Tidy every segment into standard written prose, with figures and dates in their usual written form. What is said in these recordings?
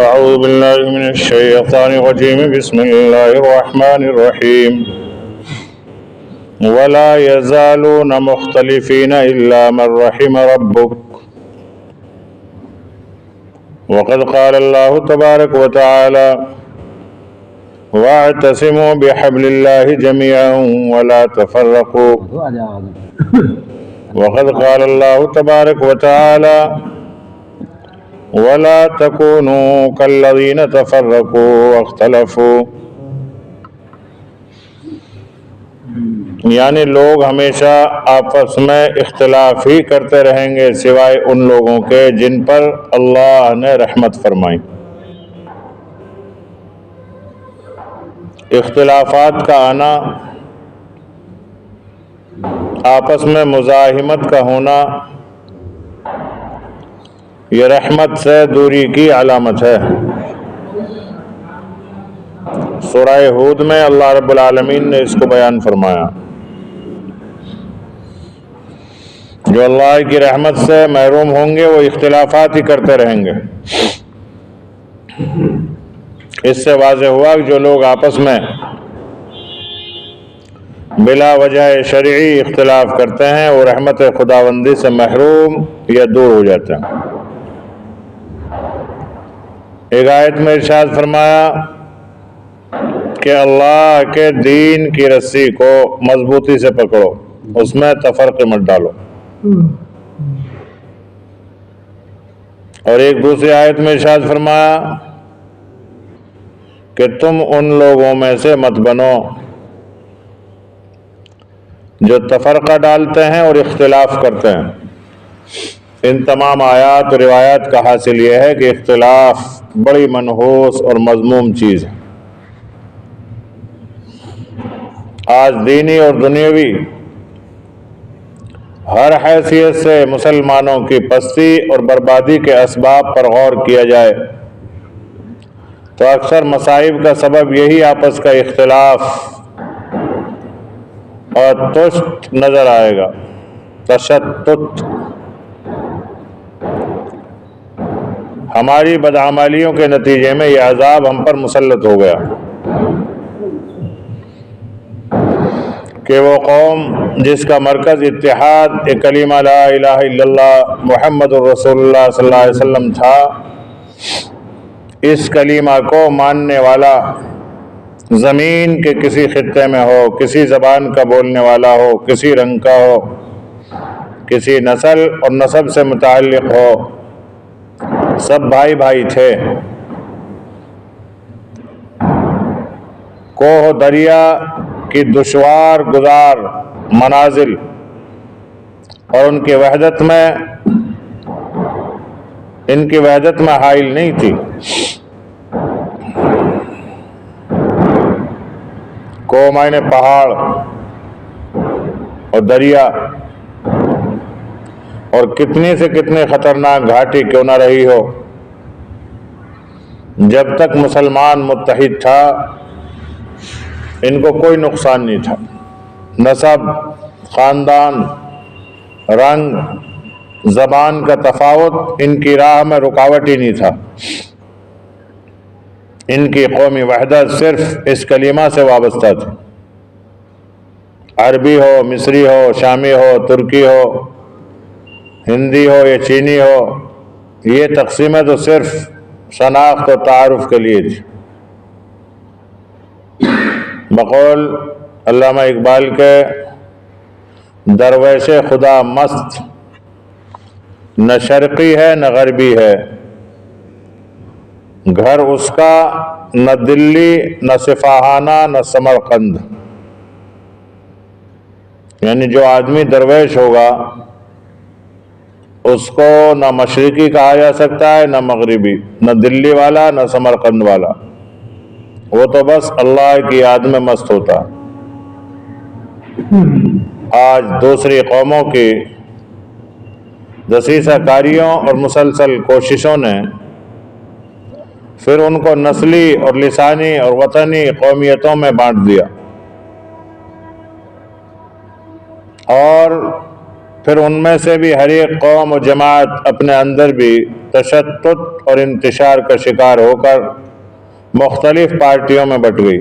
أعوذ بالله من الشيطان الرجيم بسم الله الرحمن الرحيم ولا يزالون مختلفين إلا من رحم ربك وقد قال الله تبارك وتعالى واعتصموا بحبل الله جميعا ولا تفرقوا وقد قال الله تبارك وتعالى ولا تكونوا كالذين تفرقوا واختلفوا، یعنی لوگ ہمیشہ آپس میں اختلاف ہی کرتے رہیں گے سوائے ان لوگوں کے جن پر اللہ نے رحمت فرمائی۔ اختلافات کا آنا، آپس میں مزاحمت کا ہونا، یہ رحمت سے دوری کی علامت ہے۔ سورہ ہود میں اللہ رب العالمین نے اس کو بیان فرمایا، جو اللہ کی رحمت سے محروم ہوں گے وہ اختلافات ہی کرتے رہیں گے۔ اس سے واضح ہوا کہ جو لوگ آپس میں بلا وجہ شرعی اختلاف کرتے ہیں وہ رحمت خداوندی سے محروم یا دور ہو جاتے ہیں۔ ایک آیت میں ارشاد فرمایا کہ اللہ کے دین کی رسی کو مضبوطی سے پکڑو، اس میں تفرقے مت ڈالو۔ اور ایک دوسری آیت میں ارشاد فرمایا کہ تم ان لوگوں میں سے مت بنو جو تفرقہ ڈالتے ہیں اور اختلاف کرتے ہیں۔ ان تمام آیات و روایات کا حاصل یہ ہے کہ اختلاف بڑی منحوس اور مذموم چیز ہے۔ آج دینی اور دنیاوی ہر حیثیت سے مسلمانوں کی پستی اور بربادی کے اسباب پر غور کیا جائے تو اکثر مصائب کا سبب یہی آپس کا اختلاف اور تشت نظر آئے گا، تشتت۔ ہماری بدعمالیوں کے نتیجے میں یہ عذاب ہم پر مسلط ہو گیا کہ وہ قوم جس کا مرکز اتحاد کلمہ لا الہ الا اللہ محمد الرسول اللہ صلی اللہ علیہ وسلم تھا، اس کلمہ کو ماننے والا زمین کے کسی خطے میں ہو، کسی زبان کا بولنے والا ہو، کسی رنگ کا ہو، کسی نسل اور نسب سے متعلق ہو، سب بھائی بھائی تھے۔ کوہ و دریا کی دشوار گزار منازل اور ان کی وحدت میں حائل نہیں تھی۔ کوہ معنی پہاڑ اور دریا، اور کتنی سے کتنے خطرناک گھاٹی کیوں نہ رہی ہو، جب تک مسلمان متحد تھا ان کو کوئی نقصان نہیں تھا۔ نسب، خاندان، رنگ، زبان کا تفاوت ان کی راہ میں رکاوٹ ہی نہیں تھا۔ ان کی قومی وحدت صرف اس کلمہ سے وابستہ تھی۔ عربی ہو، مصری ہو، شامی ہو، ترکی ہو، ہندی ہو یا چینی ہو، یہ تقسیمیں تو صرف شناخت و تعارف کے لیے تھی۔ بقول علامہ اقبال کے درویش خدا مست، نہ شرقی ہے نہ غربی ہے، گھر اس کا نہ دلی نہ صفاہانہ نہ سمرقند۔ یعنی جو آدمی درویش ہوگا اس کو نہ مشرقی کہا جا سکتا ہے نہ مغربی، نہ دلی والا نہ سمرقند والا، وہ تو بس اللہ کی یاد میں مست ہوتا۔ آج دوسری قوموں کی دسیسہ کاریوں اور مسلسل کوششوں نے پھر ان کو نسلی اور لسانی اور وطنی قومیتوں میں بانٹ دیا، اور پھر ان میں سے بھی ہر ایک قوم و جماعت اپنے اندر بھی تشتت اور انتشار کا شکار ہو کر مختلف پارٹیوں میں بٹ گئی۔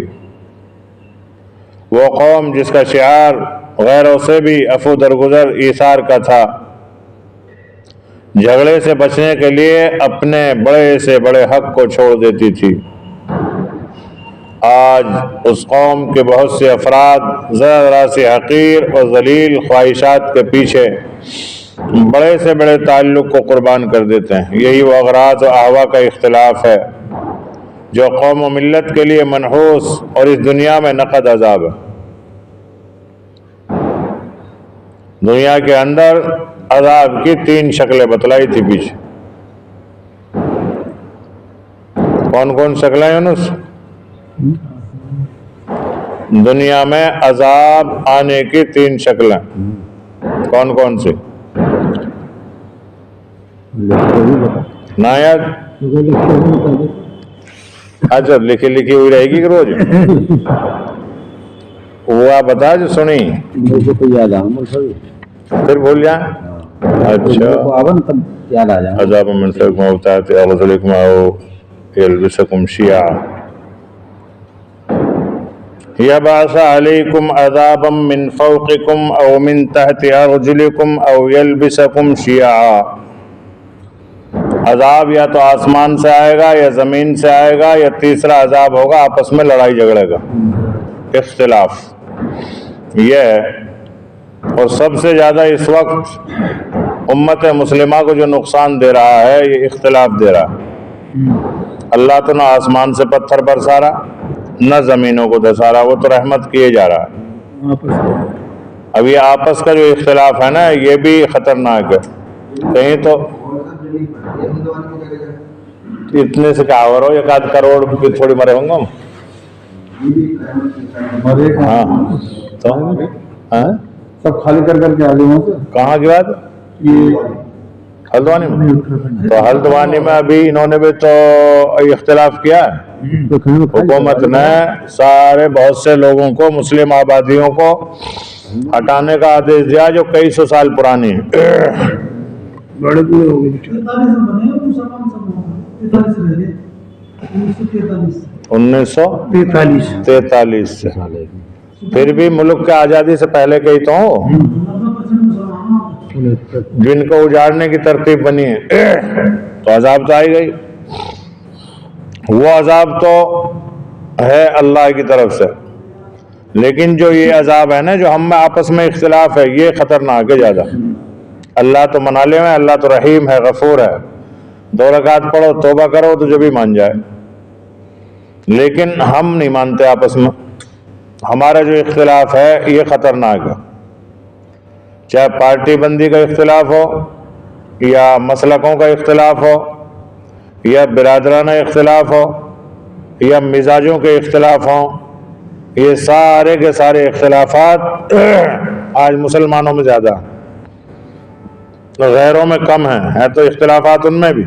وہ قوم جس کا شعار غیروں سے بھی عفو درگزر ایثار کا تھا، جھگڑے سے بچنے کے لیے اپنے بڑے سے بڑے حق کو چھوڑ دیتی تھی، آج اس قوم کے بہت سے افراد ذرا سی حقیر اور ذلیل خواہشات کے پیچھے بڑے سے بڑے تعلق کو قربان کر دیتے ہیں۔ یہی وہ اغراض و اہوا کا اختلاف ہے جو قوم و ملت کے لیے منحوس اور اس دنیا میں نقد عذاب ہے۔ دنیا کے اندر عذاب کی 3 شکلیں بتلائی تھی پیچھے۔ کون کون شکلیں یونس؟ دنیا میں عذاب آنے کی 3 شکلیں کون کون سی؟ نایت اچھا لکھی ہوئی رہے گی کہ روز وہ آپ بتا جو سنی پھر بھول جائیں۔ اچھا عذاب من فوقکم او تحت ارجلکم او یلبسکم شیعا یبعث علیکم عذابا من فوقکم او من تحت ارجلکم او یلبسکم شیعا۔ عذاب یا تو آسمان سے آئے گا یا زمین سے آئے گا یا تیسرا عذاب ہوگا آپس میں لڑائی جھگڑے کا اختلاف۔ یہ اور سب سے زیادہ اس وقت امت مسلمہ کو جو نقصان دے رہا ہے یہ اختلاف دے رہا ہے۔ اللہ تو نہ آسمان سے پتھر برسا رہا نہ زمینوں کو دسا رہا، وہ تو رحمت کیے جا رہا ہے۔ اب یہ آپس کا جو اختلاف ہے نا یہ بھی خطرناک ہے۔ کہیں تو اتنے سے کیا ہو رہا ہو 1 کروڑ کی تھوڑی مرے ہوں گے ہم۔ ہاں سب خالی کر کے آگے وہاں سے کہاں کی بات؟ ہلدوانی میں۔ تو ہلدوانی میں ابھی انہوں نے بھی تو اختلاف کیا ہے، حکومت نے سارے بہت سے لوگوں کو مسلم آبادیوں کو ہٹانے کا آدیش دیا جو کئی سو سال پرانی ہے۔ بڑے پورے ہو گئے 1943 سے، پھر بھی ملک کے آزادی سے پہلے کے ہی تو ہوں جن کو اجاڑنے کی ترتیب بنی ہے، تو عذاب تو آئی گئی۔ وہ عذاب تو ہے اللہ کی طرف سے، لیکن جو یہ عذاب ہے نا جو ہم میں آپس میں اختلاف ہے یہ خطرناک ہے زیادہ۔ اللہ تو منا لے میں، اللہ تو رحیم ہے غفور ہے، 2 رکعت پڑھو توبہ کرو تو جو بھی مان جائے، لیکن ہم نہیں مانتے آپس میں۔ ہمارا جو اختلاف ہے یہ خطرناک ہے، چاہے پارٹی بندی کا اختلاف ہو یا مسلکوں کا اختلاف ہو یا برادرانہ اختلاف ہو یا مزاجوں کے اختلاف ہوں، یہ سارے کے سارے اختلافات آج مسلمانوں میں زیادہ ہیں، غیروں میں کم ہیں تو اختلافات ان میں بھی،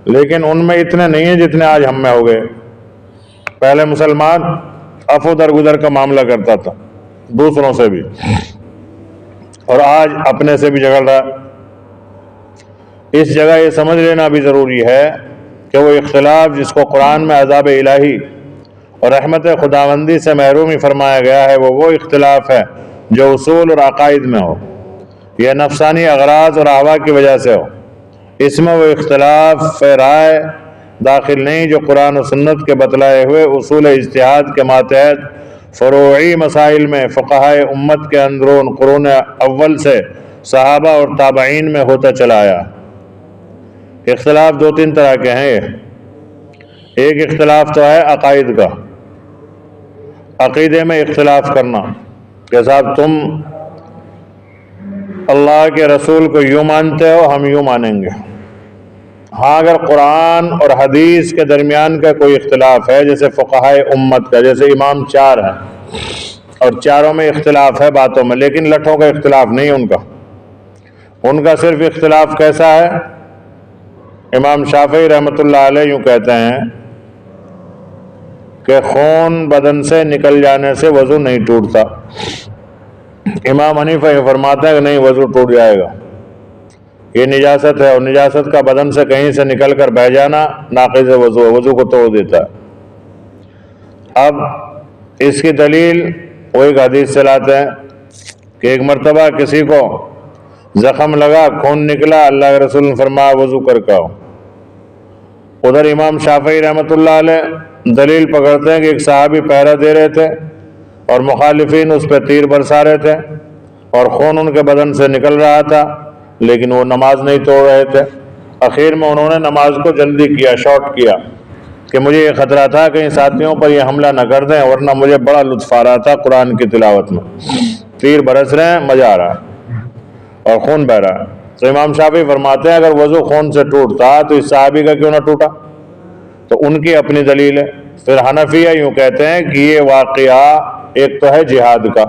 لیکن ان میں اتنے نہیں ہیں جتنے آج ہم میں ہو گئے۔ پہلے مسلمان عفو درگزر کا معاملہ کرتا تھا دوسروں سے بھی، اور آج اپنے سے بھی جھگڑ رہا۔ اس جگہ یہ سمجھ لینا بھی ضروری ہے کہ وہ اختلاف جس کو قرآن میں عذاب الہی اور رحمت خداوندی سے محرومی فرمایا گیا ہے وہ اختلاف ہے جو اصول اور عقائد میں ہو، یہ نفسانی اغراض اور اہوا کی وجہ سے ہو۔ اس میں وہ اختلاف رائے داخل نہیں جو قرآن و سنت کے بتلائے ہوئے اصول اجتہاد کے ماتحت فروعی مسائل میں فقہائے امت کے اندرون قرون اول سے صحابہ اور تابعین میں ہوتا چلا آیا۔ اختلاف 2-3 طرح کے ہیں۔ ایک اختلاف تو ہے عقائد کا، عقیدے میں اختلاف کرنا کہ صاحب تم اللہ کے رسول کو یوں مانتے ہو ہم یوں مانیں گے۔ ہاں اگر قرآن اور حدیث کے درمیان کا کوئی اختلاف ہے جیسے فقہائے امت کا، جیسے امام 4 ہیں اور چاروں میں اختلاف ہے باتوں میں، لیکن لٹھوں کا اختلاف نہیں ان کا صرف اختلاف کیسا ہے؟ امام شافعی رحمۃ اللہ علیہ یوں کہتے ہیں کہ خون بدن سے نکل جانے سے وضو نہیں ٹوٹتا، امام حنیفہ یہ فرماتے ہیں کہ نہیں، وضو ٹوٹ جائے گا، یہ نجاست ہے، اور نجاست کا بدن سے کہیں سے نکل کر بہ جانا ناقض وضو ہے، وضو کو توڑ دیتا ہے۔ اب اس کی دلیل وہ ایک حدیث سے لاتے ہیں کہ ایک مرتبہ کسی کو زخم لگا، خون نکلا، اللہ کے رسول نے فرمایا وضو کر کے آؤ۔ ادھر امام شافعی رحمۃ اللہ علیہ دلیل پکڑتے ہیں کہ ایک صحابی پہرا دے رہے تھے اور مخالفین اس پہ تیر برسا رہے تھے اور خون ان کے بدن سے نکل رہا تھا، لیکن وہ نماز نہیں توڑ رہے تھے۔ آخر میں انہوں نے نماز کو جلدی کیا، شارٹ کیا، کہ مجھے یہ خطرہ تھا کہیں ساتھیوں پر یہ حملہ نہ کر دیں، ورنہ مجھے بڑا لطف آ رہا تھا قرآن کی تلاوت میں، تیر برس رہے ہیں، مزہ آ رہا ہے اور خون بہ رہا ہے۔ تو امام شافعی فرماتے ہیں اگر وضو خون سے ٹوٹتا تو اس صحابی کا کیوں نہ ٹوٹا؟ تو ان کی اپنی دلیل ہے۔ پھر حنفیہ یوں کہتے ہیں کہ یہ واقعہ ایک تو ہے جہاد کا،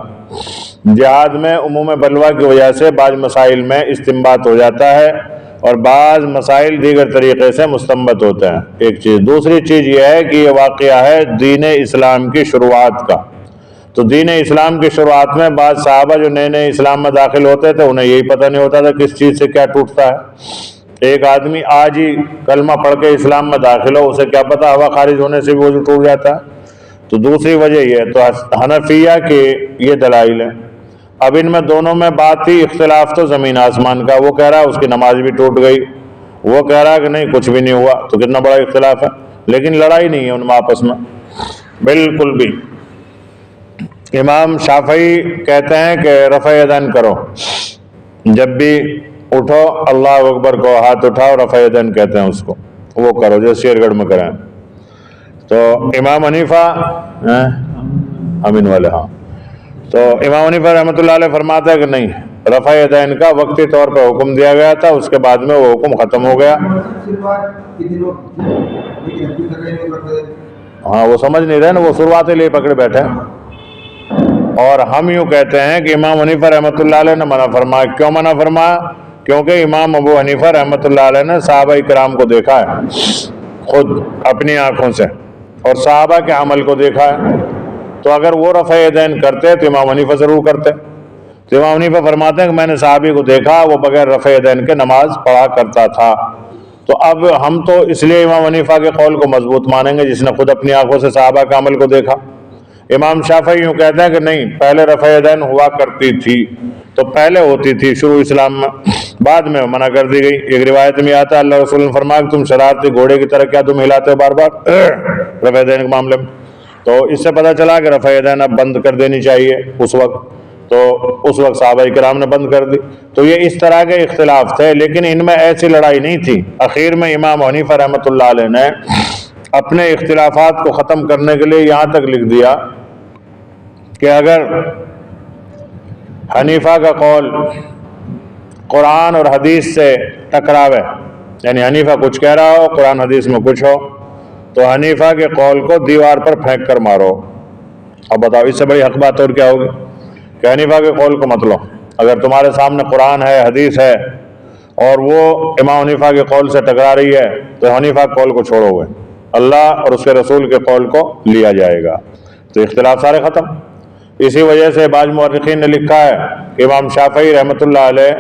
جہاد میں عموم بلوہ کی وجہ سے بعض مسائل میں استنباط ہو جاتا ہے اور بعض مسائل دیگر طریقے سے مستنبط ہوتے ہیں، ایک چیز۔ دوسری چیز یہ ہے کہ یہ واقعہ ہے دین اسلام کی شروعات کا۔ تو دین اسلام کی شروعات میں بعض صحابہ جو نئے نئے اسلام میں داخل ہوتے تھے انہیں یہی پتہ نہیں ہوتا تھا کس چیز سے کیا ٹوٹتا ہے۔ ایک آدمی آج ہی کلمہ پڑھ کے اسلام میں داخل ہو، اسے کیا پتہ ہوا خارج ہونے سے بھی وضو ٹوٹ جاتا ہے۔ تو دوسری وجہ یہ ہے۔ تو حنفیہ کے یہ دلائل ہیں۔ اب ان میں دونوں میں بات ہی اختلاف تو زمین آسمان کا، وہ کہہ رہا ہے اس کی نماز بھی ٹوٹ گئی، وہ کہہ رہا ہے کہ نہیں کچھ بھی نہیں ہوا۔ تو کتنا بڑا اختلاف ہے، لیکن لڑائی نہیں ہے ان میں آپس میں بالکل بھی۔ امام شافعی کہتے ہیں کہ رفع یدین کرو، جب بھی اٹھو اللہ اکبر کو، ہاتھ اٹھاؤ، رفع یدین کہتے ہیں اس کو، وہ کرو جیسے شیر گڑھ میں کریں۔ تو امام حنیفہ امین والے، ہاں، تو امام حنیفہ رحمۃ اللہ علیہ فرماتا ہے کہ نہیں، رفع یدین کا وقتی طور پہ حکم دیا گیا تھا، اس کے بعد میں وہ حکم ختم ہو گیا۔ ہاں وہ سمجھ نہیں رہے نا، وہ شروعات لیے پکڑے بیٹھے ہیں۔ اور ہم یوں کہتے ہیں کہ امام حنیفہ رحمۃ اللہ علیہ نے منع فرمایا۔ کیوں منع فرمایا؟ کیونکہ امام ابو حنیفہ رحمۃ اللہ علیہ نے صحابہ کرام کو دیکھا ہے خود اپنی آنکھوں سے، اور صحابہ کے عمل کو دیکھا ہے۔ تو اگر وہ رفع یدین کرتے تو امام حنیفہ ضرور کرتے۔ تو امام حنیفہ فرماتے ہیں کہ میں نے صحابی کو دیکھا وہ بغیر رفع یدین کے نماز پڑھا کرتا تھا۔ تو اب ہم تو اس لیے امام حنیفہ کے قول کو مضبوط مانیں گے جس نے خود اپنی آنکھوں سے صحابہ کے عمل کو دیکھا۔ امام شافعی یوں کہتے ہیں کہ نہیں، پہلے رفع یدین ہوا کرتی تھی، تو پہلے ہوتی تھی شروع اسلام میں، بعد میں منع کر دی گئی۔ ایک روایت میں آتا ہے اللہ رسول نے فرمایا کہ تم شرارتی گھوڑے کی طرح کیا تم ہلاتے ہو بار بار رفع یدین کے معاملے میں۔ تو اس سے پتہ چلا کہ رفع یدین اب بند کر دینی چاہیے اس وقت، تو اس وقت صحابہ کرام نے بند کر دی۔ تو یہ اس طرح کے اختلاف تھے، لیکن ان میں ایسی لڑائی نہیں تھی۔ اخیر میں امام حنیفہ رحمۃ اللہ علیہ نے اپنے اختلافات کو ختم کرنے کے لیے یہاں تک لکھ دیا کہ اگر حنیفہ کا قول قرآن اور حدیث سے ٹکراوے، یعنی حنیفہ کچھ کہہ رہا ہو قرآن حدیث میں کچھ ہو، تو حنیفہ کے قول کو دیوار پر پھینک کر مارو۔ اب بتاؤ اس سے بڑی حق بات اور کیا ہوگی کہ حنیفہ کے قول کو مت لو۔ اگر تمہارے سامنے قرآن ہے، حدیث ہے، اور وہ امام حنیفہ کے قول سے ٹکرا رہی ہے، تو حنیفہ کے قول کو چھوڑو گے، اللہ اور اس کے رسول کے قول کو لیا جائے گا۔ تو اختلاف سارے ختم۔ اسی وجہ سے بعض مورخین نے لکھا ہے کہ امام شافعی رحمۃ اللہ علیہ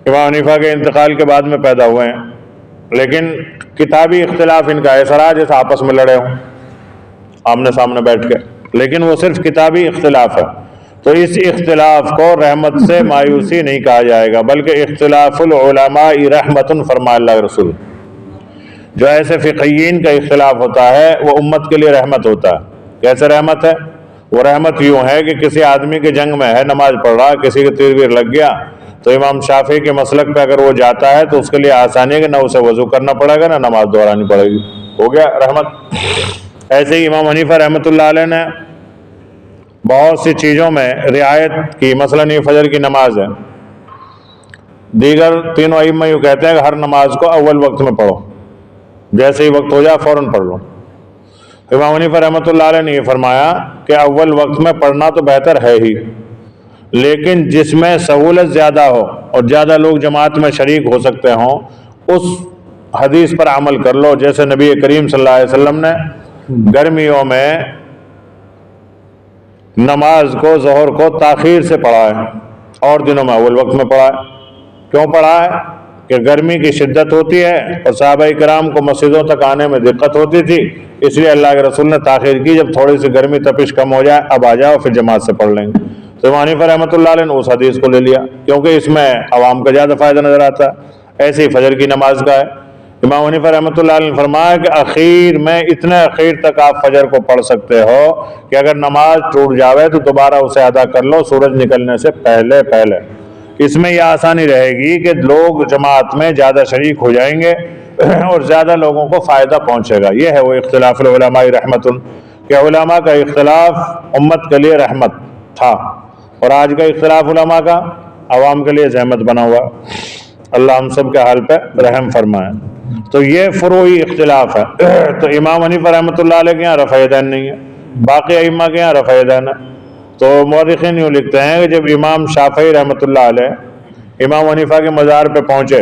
امام حنیفہ کے انتقال کے بعد میں پیدا ہوئے ہیں، لیکن کتابی اختلاف ان کا ایسا رہا جیسے آپس میں لڑے ہوں آمنے سامنے بیٹھ کے، لیکن وہ صرف کتابی اختلاف ہے۔ تو اس اختلاف کو رحمت سے مایوسی نہیں کہا جائے گا، بلکہ اختلاف العلماء رحمت فرما اللہ رسول۔ جو ایسے فقہیین کا اختلاف ہوتا ہے وہ امت کے لیے رحمت ہوتا ہے۔ کیسے رحمت ہے؟ وہ رحمت یوں ہے کہ کسی آدمی کے جنگ میں ہے، نماز پڑھ رہا، کسی کے تیر ویر لگ گیا، تو امام شافعی کے مسلک پہ اگر وہ جاتا ہے تو اس کے لیے آسانی ہے کہ نہ اسے وضو کرنا پڑے گا، نہ نماز دہرانی پڑے گی، ہو گیا رحمت۔ ایسے ہی امام حنیفہ رحمۃ اللہ علیہ نے بہت سی چیزوں میں رعایت کی، مثلاً یہ فجر کی نماز ہے، دیگر تینوں ائمہ یوں کہتے ہیں کہ ہر نماز کو اول وقت میں پڑھو، جیسے ہی وقت ہو جائے فوراً پڑھ لو۔ امام حنیفہ رحمۃ اللہ علیہ نے یہ فرمایا کہ اول وقت میں پڑھنا تو بہتر ہے ہی، لیکن جس میں سہولت زیادہ ہو اور زیادہ لوگ جماعت میں شریک ہو سکتے ہوں اس حدیث پر عمل کر لو، جیسے نبی کریم صلی اللہ علیہ وسلم نے گرمیوں میں نماز کو ظہر کو تاخیر سے پڑھا ہے اور دنوں میں اول وقت میں پڑھا ہے۔ کیوں پڑھا ہے؟ کہ گرمی کی شدت ہوتی ہے اور صحابہ کرام کو مسجدوں تک آنے میں دقت ہوتی تھی، اس لیے اللہ کے رسول نے تاخیر کی، جب تھوڑی سی گرمی تپش کم ہو جائے اب آ جاؤ، پھر جماعت سے پڑھ لیں گے۔ تو امام حنیفہ رحمۃ اللہ علیہ نے اس حدیث کو لے لیا کیونکہ اس میں عوام کا زیادہ فائدہ نظر آتا ہے۔ ایسے ہی فجر کی نماز کا ہے، امام حنیفہ رحمۃ اللہ علیہ نے فرمایا کہ اخیر میں اتنے اخیر تک آپ فجر کو پڑھ سکتے ہو کہ اگر نماز ٹوٹ جاوے تو دوبارہ اسے ادا کر لو سورج نکلنے سے پہلے پہلے۔ اس میں یہ آسانی رہے گی کہ لوگ جماعت میں زیادہ شریک ہو جائیں گے اور زیادہ لوگوں کو فائدہ پہنچے گا۔ یہ ہے وہ اختلاف العلماء رحمت، کہ علماء کا اختلاف امت کے لیے رحمت تھا، اور آج کا اختلاف علماء کا عوام کے لیے زحمت بنا ہوا۔ اللہ ہم سب کے حال پہ رحم فرمائے۔ تو یہ فروعی اختلاف ہے۔ تو امام حنیفہ رحمۃ اللہ علیہ کے یہاں رفع یدین نہیں ہے، باقی ائمہ کے یہاں رفع یدین ہے۔ تو مورخین یوں لکھتے ہیں کہ جب امام شافعی رحمۃ اللہ علیہ امام حنیفہ کے مزار پہ پہنچے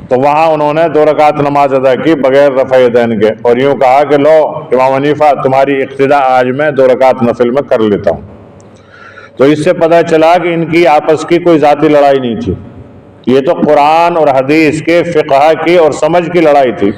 تو وہاں انہوں نے 2 رکعت نماز ادا کی بغیر رفع یدین کے، اور یوں کہا کہ لو امام حنیفہ تمہاری اقتدا آج میں 2 رکعت نفل میں کر لیتا ہوں۔ تو اس سے پتہ چلا کہ ان کی آپس کی کوئی ذاتی لڑائی نہیں تھی، یہ تو قرآن اور حدیث کے فقہ کی اور سمجھ کی لڑائی تھی۔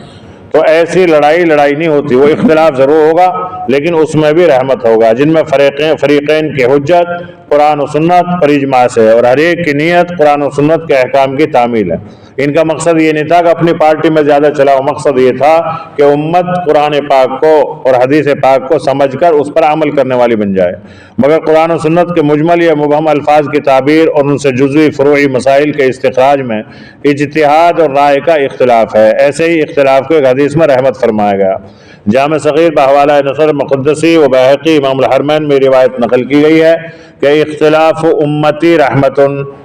تو ایسی لڑائی نہیں ہوتی، وہ اختلاف ضرور ہوگا لیکن اس میں بھی رحمت ہوگا، جن میں فریقین کی حجت قرآن و سنت پر اجماع سے ہے، اور ہر ایک کی نیت قرآن و سنت کے احکام کی تعمیل ہے۔ ان کا مقصد یہ نہیں تھا کہ اپنی پارٹی میں زیادہ چلاؤ، مقصد یہ تھا کہ امت قرآن پاک کو اور حدیث پاک کو سمجھ کر اس پر عمل کرنے والی بن جائے۔ مگر قرآن و سنت کے مجمل یا مبہم الفاظ کی تعبیر اور ان سے جزوی فروعی مسائل کے استخراج میں اجتہاد اور رائے کا اختلاف ہے۔ ایسے ہی اختلاف کو ایک حدیث میں رحمت فرمایا گیا۔ جامع صغیر بحوالہ نصر مقدسی و بحقی امام الحرمین میں روایت نقل کی گئی ہے کہ اختلاف امتی رحمت،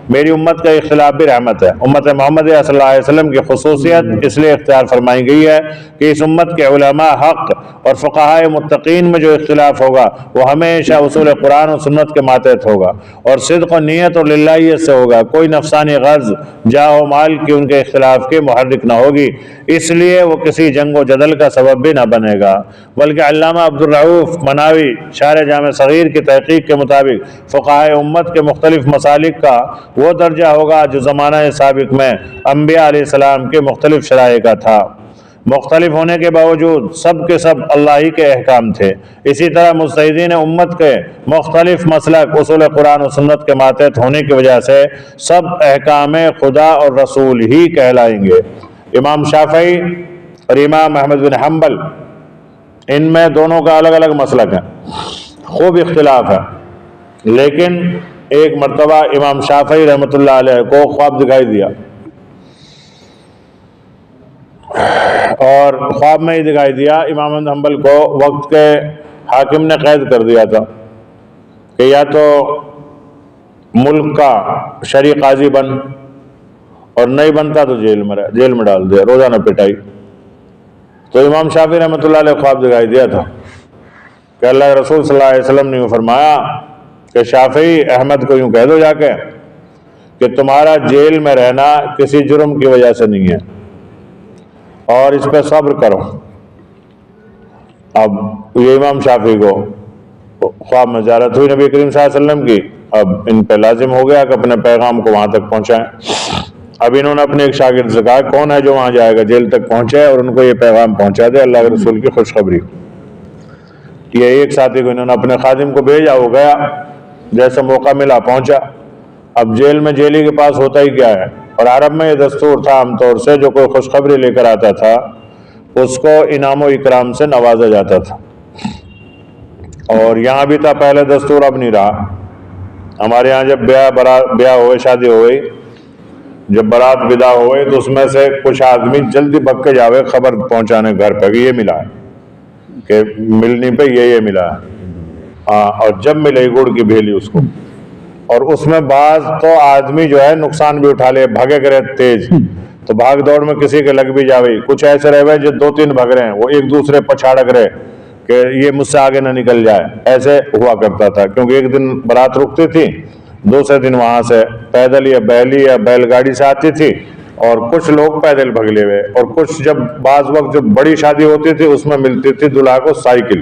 میری امت کا اختلاف بھی رحمت ہے۔ امت محمد صلی اللہ علیہ وسلم کی خصوصیت اس لیے اختیار فرمائی گئی ہے کہ اس امت کے علماء حق اور فقہائے متقین میں جو اختلاف ہوگا وہ ہمیشہ اصول قرآن و سنت کے ماتحت ہوگا، اور صدق و نیت اور للہیت سے ہوگا، کوئی نفسانی غرض جاہ و مال کی ان کے اختلاف کے محرک نہ ہوگی، اس لیے وہ کسی جنگ و جدل کا سبب بھی نہ بنے گا۔ بلکہ علامہ عبدالرؤف مناوی شارح جامع صغیر کی تحقیق کے مطابق فقہائے امت کے مختلف مسالک کا وہ درجہ ہوگا جو زمانہ سابق میں انبیاء علیہ السلام کے مختلف شرائع کا تھا۔ مختلف ہونے کے باوجود سب کے سب اللہ ہی کے احکام تھے۔ اسی طرح مجتہدین امت کے مختلف مسلک اصول قرآن و سنت کے ماتحت ہونے کی وجہ سے سب احکام خدا اور رسول ہی کہلائیں گے۔ امام شافعی اور امام احمد بن حنبل ان میں دونوں کا الگ الگ مسلک ہے، خوب اختلاف ہے، لیکن ایک مرتبہ امام شافعی رحمۃ اللہ علیہ کو خواب دکھائی دیا، اور خواب میں ہی دکھائی دیا امام احمد حنبل کو وقت کے حاکم نے قید کر دیا تھا کہ یا تو ملک کا شرعی قاضی بن، اور نہیں بنتا تو جیل میں ڈال دیا، روزانہ پٹائی۔ تو امام شافعی رحمۃ اللہ علیہ خواب دکھائی دیا تھا کہ اللہ کے رسول صلی اللہ علیہ وسلم نے یوں فرمایا کہ شافعی احمد کو یوں کہہ دو جا کے کہ تمہارا جیل میں رہنا کسی جرم کی وجہ سے نہیں ہے، اور اس پہ صبر کرو۔ اب یہ امام شافعی کو خواب میں زیارت ہوئی نبی کریم صلی اللہ علیہ وسلم کی، اب ان پہ لازم ہو گیا کہ اپنے پیغام کو وہاں تک پہنچائیں۔ اب انہوں نے اپنے ایک شاگرد سے کہا کون ہے جو وہاں جائے گا جیل تک پہنچے اور ان کو یہ پیغام پہنچا دے اللہ کے رسول کی خوشخبری۔ یہ ایک ساتھی کو انہوں نے اپنے خادم کو بھیجا، وہ گیا، جیسے موقع ملا پہنچا۔ اب جیل میں جیلی کے پاس ہوتا ہی کیا ہے، اور عرب میں یہ دستور تھا عام طور سے جو کوئی خوشخبری لے کر آتا تھا اس کو انعام و اکرام سے نوازا جاتا تھا، اور یہاں بھی تھا پہلے دستور، اب نہیں رہا۔ ہمارے یہاں جب بیاہ ہوئے، شادی ہو گئی، جب برات ودا ہوئے تو اس میں سے کچھ آدمی جلدی بھگ کے جاوے خبر پہنچانے گھر پہ کہ یہ ملا ہے، کہ ملنی پہ یہ ملا ہے، ہاں، اور جب ملے گڑ کی بھیلی اس کو، اور اس میں بعض تو آدمی جو ہے نقصان بھی اٹھا لے، بھاگے کرے تیز، تو بھاگ دوڑ میں کسی کے لگ بھی جاوے، کچھ ایسے رہے ہوئے جو 2-3 بھگ رہے ہیں، وہ ایک دوسرے پچھاڑک رہے کہ یہ مجھ سے آگے نہ نکل جائے، ایسے ہوا کرتا تھا۔ کیونکہ ایک دن برات رکتی تھی، دوسرے دن وہاں سے پیدل یا بیلی یا بیل گاڑی سے آتی تھی، اور کچھ لوگ پیدل بھگلے ہوئے، اور کچھ جب بعض وقت جب بڑی شادی ہوتی تھی اس میں ملتی تھی دلہا کو سائیکل،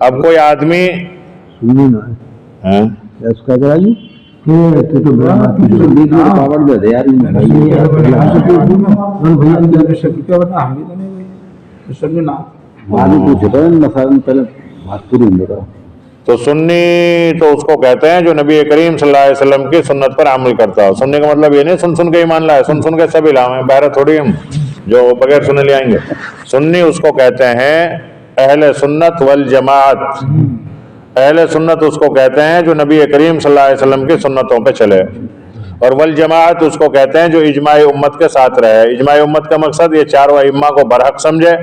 اب کوئی آدمی سننی نہ ہے ہاں اس کا کیا جی کہ تو بڑا بیچ میں پاور دے دے یار پہلے بات پوری ہو رہا تو سنی تو اس کو کہتے ہیں جو نبی کریم صلی اللہ علیہ وسلم کی سنت پر عمل کرتا ہو. سننے کا مطلب یہ نہیں سن کے ایمان لائے, سن کے سب لائیں ہیں, بہرہ تھوڑی ہم جو بغیر سنے لے آئیں گے. سنی اس کو کہتے ہیں اہل سنت والجماعت. اہل سنت اس کو کہتے ہیں جو نبی کریم صلی اللہ علیہ وسلم کی سنتوں پہ چلے, اور والجماعت اس کو کہتے ہیں جو اجماع امت کے ساتھ رہے. اجماع امت کا مقصد یہ چاروں ائمہ کو برحق سمجھے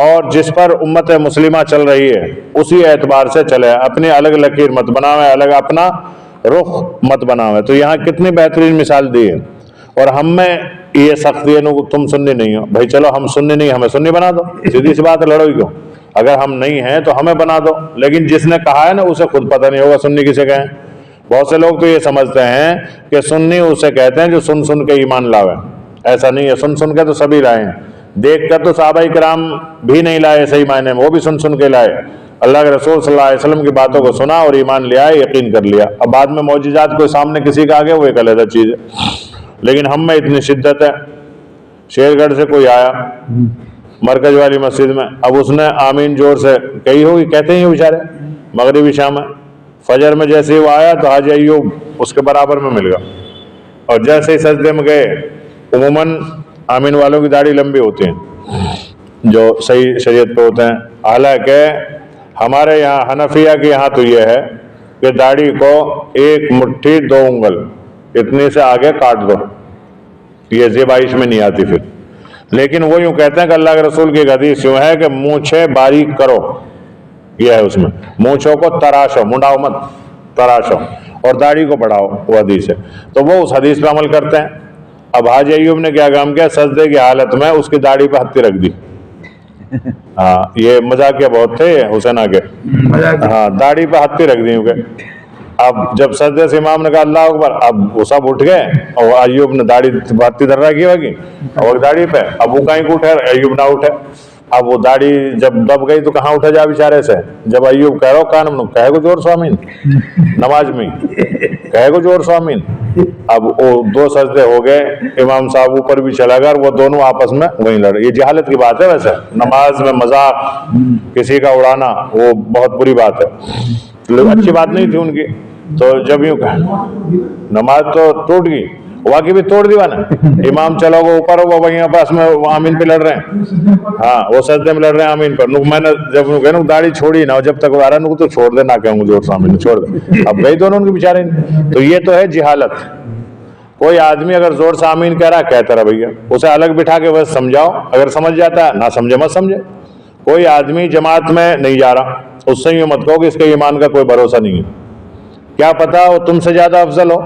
اور جس پر امت مسلمہ چل رہی ہے اسی اعتبار سے چلے, اپنی الگ لکیر مت بناوے, الگ اپنا رخ مت بناوے. تو یہاں کتنی بہترین مثال دی ہے. اور ہم میں یہ سختی ہے تم سنی نہیں ہو, بھائی چلو ہم سنی نہیں, ہمیں سنی بنا دو, سیدھی سی بات ہے, لڑو ہی کیوں. اگر ہم نہیں ہیں تو ہمیں بنا دو. لیکن جس نے کہا ہے نا اسے خود پتہ نہیں ہوگا سنی کسے کہیں. بہت سے لوگ تو یہ سمجھتے ہیں کہ سنی اسے کہتے ہیں جو سن کے ایمان لاوے. ایسا نہیں ہے, سن کے تو سبھی لائے ہیں. دیکھ کر تو صحابہ کرام بھی نہیں لائے صحیح معنی میں, وہ بھی سن کے لائے. اللہ کے رسول صلی اللہ علیہ وسلم کی باتوں کو سنا اور ایمان لے آئے, یقین کر لیا. اب بعد میں معجزات کو سامنے کسی کا آگے وہ ایک علیحدہ چیز ہے. لیکن ہم میں اتنی شدت ہے. شیر گڑھ سے کوئی آیا مرکز والی مسجد میں, اب اس نے آمین زور سے کہی ہوگی, کہتے ہی بیچارے مغربی شام میں. فجر میں جیسے ہی وہ آیا تو حاجی ایوب اس کے برابر میں مل گیا, اور جیسے ہی سجدے میں گئے, عموماً آمین والوں کی داڑھی لمبی ہوتی ہیں جو صحیح شریعت پہ ہوتے ہیں. حالانکہ ہمارے یہاں حنفیہ کے یہاں تو یہ ہے کہ داڑھی کو 1 مٹھی 2 انگل اتنی سے آگے کاٹ دو, یہ زیبائش میں نہیں آتی پھر. لیکن وہ یوں کہتے ہیں کہ اللہ کے رسول کی ایک حدیث یوں ہے کہ مونچھیں باریک کرو, یہ ہے اس میں, مونچھوں کو تراشو, منڈاؤ مت, تراشو, اور داڑھی کو بڑھاؤ, وہ حدیث ہے. تو وہ اس حدیث پہ عمل کرتے ہیں. اب حاجی ایوب نے کیا کام کیا, سجدے کی حالت میں اس کی داڑھی پہ ہتھی رکھ دی. ہاں یہ مذاقیہ بہت تھے حسین کے, ہاں داڑھی پہ ہتھی رکھ دی. اب جب سجدے سے امام نے کہا اللہ اکبر, اب وہ سب اٹھ گئے اور ایوب نے داڑھی ہتھی دھر رکھی ہوگی اور داڑھی پہ, اب وہ کہیں کو اٹھے, ایوب نہ اٹھے. اب وہ داڑھی جب دب گئی تو کہاں اٹھا جا بیچارے سے. جب ایوب کہہ رہا ہو کان میں, کہے کو زور سو آمین, نماز میں کہے کو زور سو آمین. اب وہ 2 سجدے ہو گئے, امام صاحب اوپر بھی چلا گیا, وہ دونوں آپس میں وہیں لڑے. یہ جہالت کی بات ہے. ویسے نماز میں مذاق کسی کا اڑانا وہ بہت بری بات ہے, اچھی بات نہیں تھی ان کی. تو جب یوں کہ نماز تو ٹوٹ گئی, واقعی بھی توڑ دیوا نا, امام چلو گے اوپر, وہ وہیں پاس میں آمین پہ لڑ رہے ہیں. ہاں وہ سجدے میں لڑ رہے ہیں آمین پر. میں نے جب کہا داڑھی چھوڑی نہ, جب تک وہ آ رہا ہے تو چھوڑ دے, نہ کہوں زور سے آمین, چھوڑ دے. اب گئی دونوں ان کے بیچارے. تو یہ تو ہے جہالت. کوئی آدمی اگر زور سے آمین کہہ رہا ہے, کہتا رہا بھیا, اسے الگ بٹھا کے بس سمجھاؤ, اگر سمجھ جاتا ہے, نہ سمجھے مت سمجھے. کوئی آدمی جماعت میں نہیں جا رہا, اس سے یہ مت کہو کہ اس کے ایمان کا کوئی بھروسہ نہیں ہے. کیا پتا وہ تم سے زیادہ افضل ہو,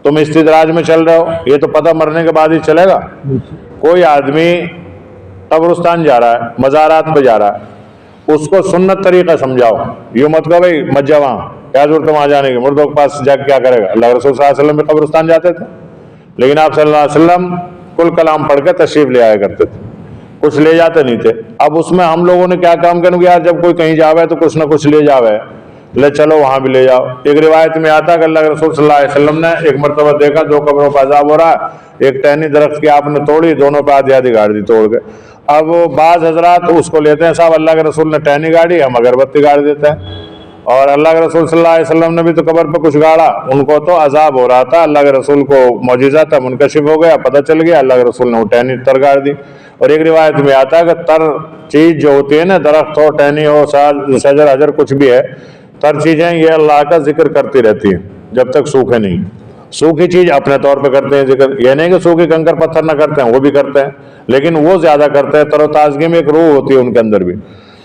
تم استدراج میں چل رہے ہو, یہ تو پتہ مرنے کے بعد ہی چلے گا. کوئی آدمی قبرستان جا رہا ہے, مزارات پہ جا رہا ہے, اس کو سنت طریقہ سمجھاؤ. یوں مت کہو بھائی مت جا وہاں, کیا ضرورت ہے وہاں جانے کی, مردوں کے پاس جا کے کیا کرے گا. اللہ رسول صلی اللہ علیہ وسلم بھی قبرستان جاتے تھے, لیکن آپ صلی اللہ علیہ وسلم کل کلام پڑھ کے تشریف لے آیا کرتے تھے, کچھ لے جاتے نہیں تھے. اب اس میں ہم لوگوں نے کیا کام کرنا کہ یار جب کوئی کہیں جاوے تو کچھ نہ کچھ لے جاوے, لے چلو وہاں بھی لے جاؤ. ایک روایت میں آتا کہ اللہ کے رسول صلی اللہ علیہ وسلم نے ایک مرتبہ دیکھا 2 قبروں پہ عذاب ہو رہا ہے, ایک ٹہنی درخت کی آپ نے توڑی, دونوں پہ آدھی آدھی گاڑ دی توڑ کے. اب بعض حضرات اس کو لیتے ہیں, صاحب اللہ کے رسول نے ٹہنی گاڑی, ہم اگربتی گاڑ دیتے ہیں. اور اللہ کے رسول صلی اللہ علیہ وسلم نے بھی تو قبر پہ کچھ گاڑا, ان کو تو عذاب ہو رہا تھا, اللہ کے رسول کو معجزہ تھا, منکشف ہو گیا, پتہ چل گیا, اللہ کے رسول نے وہ ٹہنی تر گاڑ دی. اور ایک روایت میں آتا ہے کہ تر چیز جو ہوتی ہے نا, درخت ہو, ٹہنی ہو, شجر حجر کچھ بھی ہے, تر چیزیں یہ اللہ کا ذکر کرتی رہتی ہیں جب تک سوکھے نہیں. سوکھی چیز اپنے طور پہ کرتے ہیں ذکر, یہ نہیں کہ سوکھی کنکر پتھر نہ کرتے ہیں, وہ بھی کرتے ہیں, لیکن وہ زیادہ کرتے ہیں. تر و تازگی میں ایک روح ہوتی ہے ان کے اندر بھی.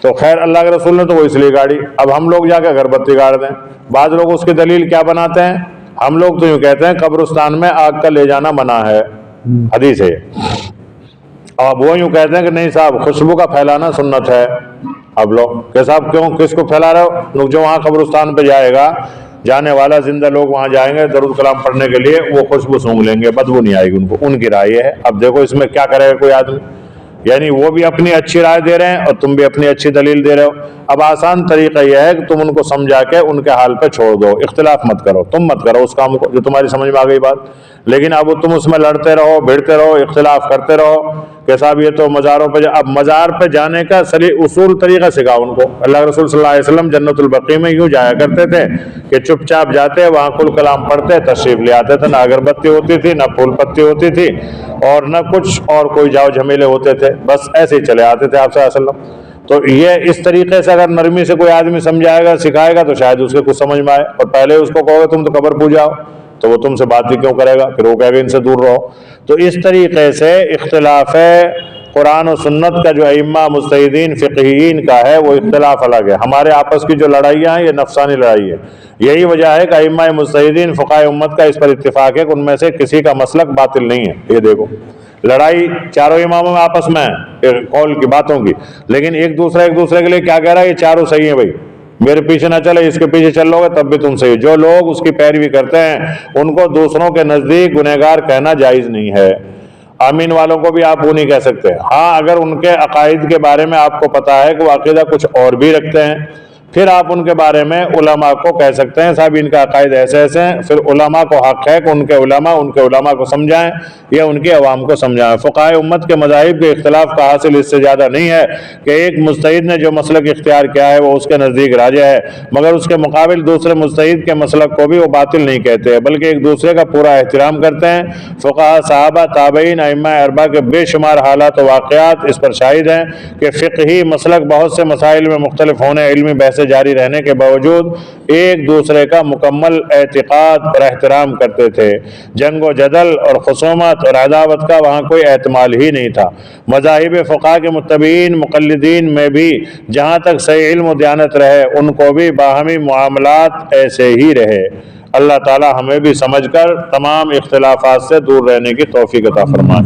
تو خیر اللہ کے رسول نے تو وہ اس لیے گاڑی. اب ہم لوگ جا کے اگربتی گاڑ دیں. بعض لوگ اس کی دلیل کیا بناتے ہیں, ہم لوگ تو یوں کہتے ہیں قبرستان میں آگ کا لے جانا منع ہے, حدیث ہے. اب وہ یوں کہتے ہیں کہ نہیں صاحب خوشبو کا پھیلانا سنت ہے. اب لوگ کہ صاحب کیوں, کس کو پھیلا رہے ہو, لوگ جو وہاں قبرستان پہ جائے گا, جانے والا زندہ لوگ وہاں جائیں گے درود کلام پڑھنے کے لیے, وہ خوشبو سونگھ لیں گے, بدبو نہیں آئے گی ان کو, ان کی رائے ہے. اب دیکھو اس میں کیا کرے گا کوئی آدمی, یعنی وہ بھی اپنی اچھی رائے دے رہے ہیں اور تم بھی اپنی اچھی دلیل دے رہے ہو. اب آسان طریقہ یہ ہے کہ تم ان کو سمجھا کے ان کے حال پہ چھوڑ دو, اختلاف مت کرو, تم مت کرو اس کام کو جو تمہاری سمجھ میں آ گئی بات. لیکن اب تم اس میں لڑتے رہو, بھیڑتے رہو, اختلاف کرتے رہو کہ صاحب یہ تو مزاروں پہ اب مزار پہ جانے کا اصول طریقہ سکھاؤ ان کو. اللہ رسول صلی اللہ علیہ وسلم جنت البقیع میں یوں جایا کرتے تھے کہ چپ چاپ جاتے, وہاں کل کلام پڑھتے, تشریف لے آتے تھے. نہ اگربتی ہوتی تھی, نہ پھول پتی ہوتی تھی, اور نہ کچھ اور کوئی جاؤ جھمیلے ہوتے تھے, بس ایسے ہی چلے آتے تھے آپ صلی اللہ علیہ وسلم. تو یہ اس طریقے سے اگر نرمی سے کوئی آدمی سمجھائے گا, سکھائے گا, تو شاید اس کے کچھ سمجھ میں آئے. اور پہلے اس کو کہو گے تم تو قبر پوجاؤ, تو وہ تم سے بات بھی کیوں کرے گا, پھر وہ کہے گا ان سے دور رہو. تو اس طریقے سے اختلاف قرآن و سنت کا جو ائمہ مجتہدین فقہیین کا ہے وہ اختلاف الگ ہے. ہمارے آپس کی جو لڑائیاں ہیں یہ نفسانی لڑائی ہے. یہی وجہ ہے کہ ائمہ مجتہدین فقہائے امت کا اس پر اتفاق ہے کہ ان میں سے کسی کا مسلک باطل نہیں ہے. یہ دیکھو لڑائی چاروں اماموں میں آپس میں ہے قول کی باتوں کی, لیکن ایک دوسرے کے لیے کیا کہہ رہا ہے, یہ چاروں صحیح ہیں بھائی, میرے پیچھے نہ چلے, اس کے پیچھے چل لو گے تب بھی تم صحیح. جو لوگ اس کی پیروی کرتے ہیں ان کو دوسروں کے نزدیک گنہگار کہنا جائز نہیں ہے. آمین والوں کو بھی آپ وہ نہیں کہہ سکتے. ہاں اگر ان کے عقائد کے بارے میں آپ کو پتا ہے کہ وہ عقیدہ کچھ اور بھی رکھتے ہیں, پھر آپ ان کے بارے میں علماء کو کہہ سکتے ہیں صاحب ان کا عقائد ایسے ایسے ہیں. پھر علماء کو حق ہے کہ ان کے علماء کو سمجھائیں یا ان کے عوام کو سمجھائیں. فقہائے امت کے مذاہب کے اختلاف کا حاصل اس سے زیادہ نہیں ہے کہ ایک مجتہد نے جو مسلک اختیار کیا ہے وہ اس کے نزدیک راجح ہے, مگر اس کے مقابل دوسرے مجتہد کے مسلک کو بھی وہ باطل نہیں کہتے, بلکہ ایک دوسرے کا پورا احترام کرتے ہیں. فقہاء, صحابہ, تابعین, ائمہ اربعہ کے بے شمار حالات و واقعات اس پر شاہد ہیں کہ فقہی مسلک بہت سے مسائل میں مختلف ہونے, علمی بحث جاری رہنے کے باوجود ایک دوسرے کا مکمل اعتقاد اور احترام کرتے تھے. جنگ و جدل اور خصومت اور عداوت کا وہاں کوئی احتمال ہی نہیں تھا. مذاہب فقہا کے متبعین مقلدین میں بھی جہاں تک صحیح علم و دیانت رہے ان کو بھی باہمی معاملات ایسے ہی رہے. اللہ تعالی ہمیں بھی سمجھ کر تمام اختلافات سے دور رہنے کی توفیق عطا فرمائے.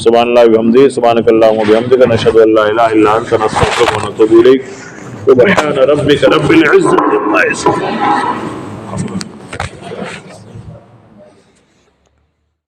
سبحان اللہ و بحمدہ, سبحانک اللہم و بحمدک, نشہد ان لا الہ الا انت, نستغفرک و نتوب الیک. سبحان ربک رب العزة عما یصفون.